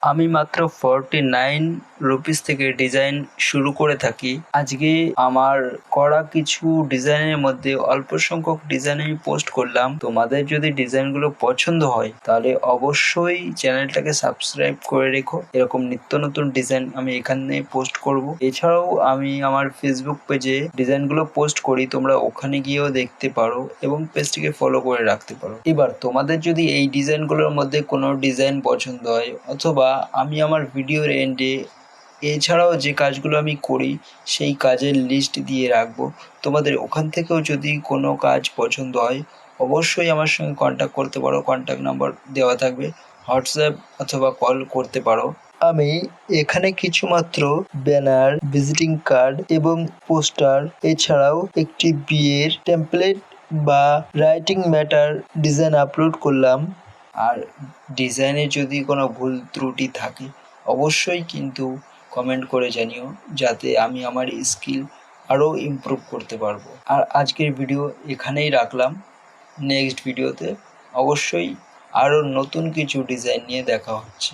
আমি মাত্র 49 রুপিস থেকে ডিজাইন শুরু করে থাকি। আজকে আমার করা কিছু ডিজাইনের মধ্যে অল্প সংখ্যক ডিজাইন আমি পোস্ট করলাম। তোমাদের যদি ডিজাইনগুলো পছন্দ হয় তাহলে অবশ্যই চ্যানেলটাকে সাবস্ক্রাইব করে রেখো। এরকম নিত্য নতুন ডিজাইন আমি এখানে পোস্ট করব। এছাড়াও আমি আমার ফেসবুক পেজে ডিজাইনগুলো পোস্ট করি, তোমরা ওখানে গিয়েও দেখতে পারো এবং পেজটিকে ফলো করে রাখতে পারো। এবার তোমাদের যদি এই ডিজাইনগুলোর মধ্যে কোনো ডিজাইন পছন্দ হয়, অথবা আমি আমার ভিডিওর এন্ডে এছাড়াও যে কাজগুলো আমি করি সেই কাজের লিস্ট দিয়ে রাখবো, তোমাদের ওখান থেকেও যদি কোনো কাজ পছন্দ হয় অবশ্যই আমার সঙ্গে কন্ট্যাক্ট করতে পারো। কন্ট্যাক্ট নাম্বার দেওয়া থাকবে, হোয়াটসঅ্যাপ অথবা কল করতে পারো। আমি এখানে কিছুমাত্র ব্যানার, ভিজিটিং কার্ড এবং পোস্টার, এছাড়াও একটি বিয়ের টেমপ্লেট বা রাইটিং ম্যাটার ডিজাইন আপলোড করলাম। আর ডিজাইনে যদি কোনো ভুল ত্রুটি থাকে অবশ্যই কিন্তু কমেন্ট করে জানিও, যাতে আমি আমার স্কিল আরও ইমপ্রুভ করতে পারবো। আর আজকের ভিডিও এখানেই রাখলাম। নেক্সট ভিডিওতে অবশ্যই আরও নতুন কিছু ডিজাইন নিয়ে দেখা হচ্ছে।